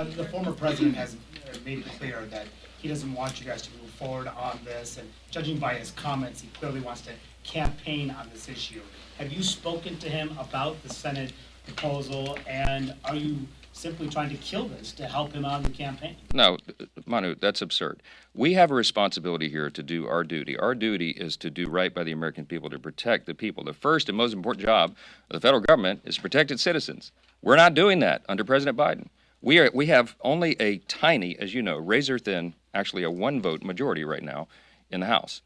The former president has made it clear that he doesn't want you guys to move forward on this, and judging by his comments, he clearly wants to campaign on this issue. Have you spoken to him about the Senate proposal, and are you simply trying to kill this to help him out in the campaign? No, Manu, that's absurd. We have a responsibility here to do our duty. Our duty is to do right by the American people, to protect the people. The first and most important job of the federal government is to protect its citizens. We're not doing that under President Biden. We have only a tiny, as you know, razor-thin, actually a one-vote majority right now in the House.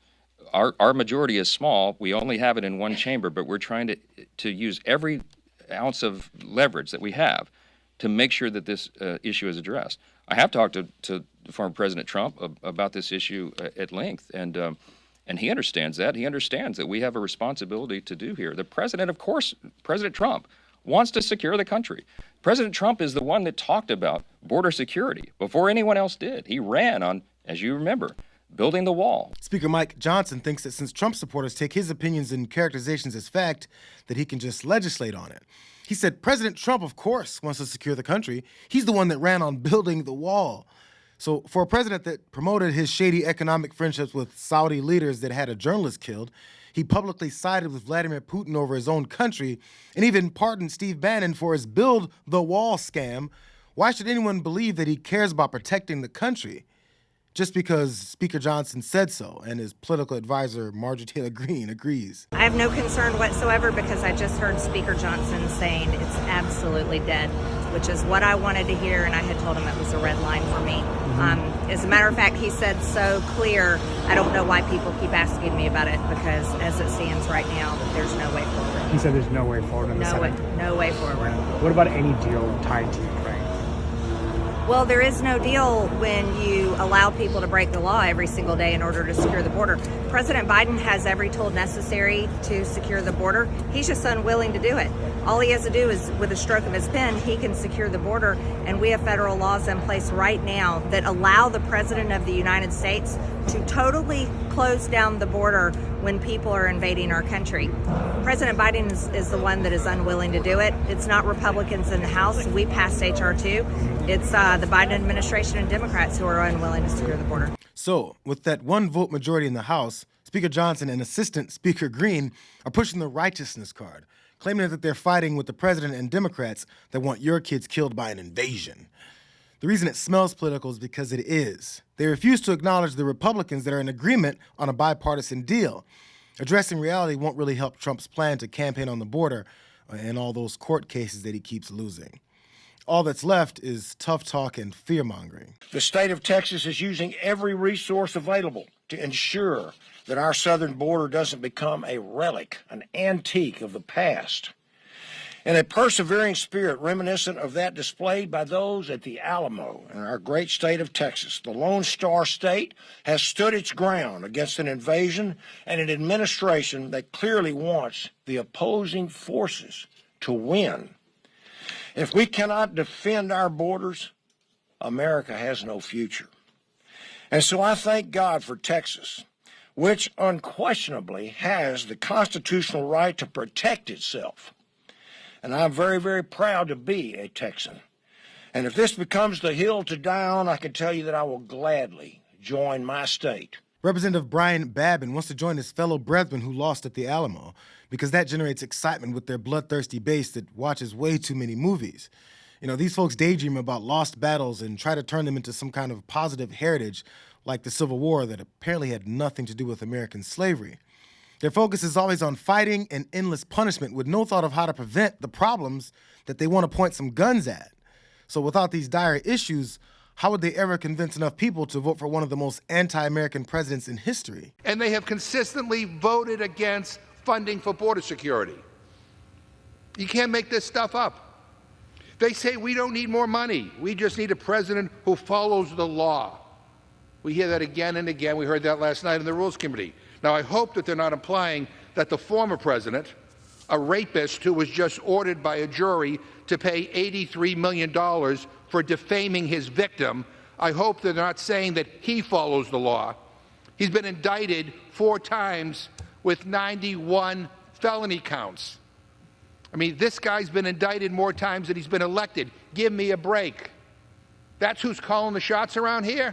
Our majority is small. We only have it in one chamber, but we're trying to use every ounce of leverage that we have to make sure that this issue is addressed. I have talked to former President Trump about this issue at length, and he understands that. He understands that we have a responsibility to do here. The president, of course, President Trump, wants to secure the country. President Trump is the one that talked about border security before anyone else did. He ran on, as you remember, building the wall. Speaker Mike Johnson thinks that since Trump supporters take his opinions and characterizations as fact, that he can just legislate on it. He said President Trump, of course, wants to secure the country. He's the one that ran on building the wall. So for a president that promoted his shady economic friendships with Saudi leaders that had a journalist killed, he publicly sided with Vladimir Putin over his own country and even pardoned Steve Bannon for his build the wall scam. Why should anyone believe that he cares about protecting the country just because Speaker Johnson said so and his political advisor Marjorie Taylor Greene agrees? I have no concern whatsoever because I just heard Speaker Johnson saying it's absolutely dead, which is what I wanted to hear, and I had told him it was a red line for me. As a matter of fact, he said so clear, I don't know why people keep asking me about it, because as it stands right now, there's no way forward. He said there's no way forward in the Senate? No way forward. What about any deal tied to Ukraine? Well, there is no deal when you allow people to break the law every single day in order to secure the border. President Biden has every tool necessary to secure the border. He's just unwilling to do it. All he has to do is, with a stroke of his pen, he can secure the border, and we have federal laws in place right now that allow the President of the United States to totally close down the border when people are invading our country. President Biden is the one that is unwilling to do it. It's not Republicans in the House. We passed H.R. 2. It's the Biden administration and Democrats who are unwilling to secure the border. So, with that one vote majority in the House, Speaker Johnson and Assistant Speaker Greene are pushing the righteousness card, claiming that they're fighting with the president and Democrats that want your kids killed by an invasion. The reason it smells political is because it is. They refuse to acknowledge the Republicans that are in agreement on a bipartisan deal. Addressing reality won't really help Trump's plan to campaign on the border and all those court cases that he keeps losing. All that's left is tough talk and fear-mongering. The state of Texas is using every resource available to ensure that our southern border doesn't become a relic, an antique of the past. In a persevering spirit reminiscent of that displayed by those at the Alamo in our great state of Texas, the Lone Star State has stood its ground against an invasion and an administration that clearly wants the opposing forces to win. If we cannot defend our borders, America has no future. And so I thank God for Texas, which unquestionably has the constitutional right to protect itself. And I'm very, very proud to be a Texan. And if this becomes the hill to die on, I can tell you that I will gladly join my state. Representative Brian Babin wants to join his fellow brethren who lost at the Alamo because that generates excitement with their bloodthirsty base that watches way too many movies. You know, these folks daydream about lost battles and try to turn them into some kind of positive heritage like the Civil War that apparently had nothing to do with American slavery. Their focus is always on fighting and endless punishment with no thought of how to prevent the problems that they want to point some guns at. So without these dire issues, how would they ever convince enough people to vote for one of the most anti-American presidents in history? And they have consistently voted against funding for border security. You can't make this stuff up. They say we don't need more money. We just need a president who follows the law. We hear that again and again. We heard that last night in the Rules Committee. Now, I hope that they're not implying that the former president, a rapist who was just ordered by a jury to pay $83 million for defaming his victim, I hope they're not saying that he follows the law. He's been indicted 4 times with 91 felony counts. I mean, this guy's been indicted more times than he's been elected. Give me a break. That's who's calling the shots around here.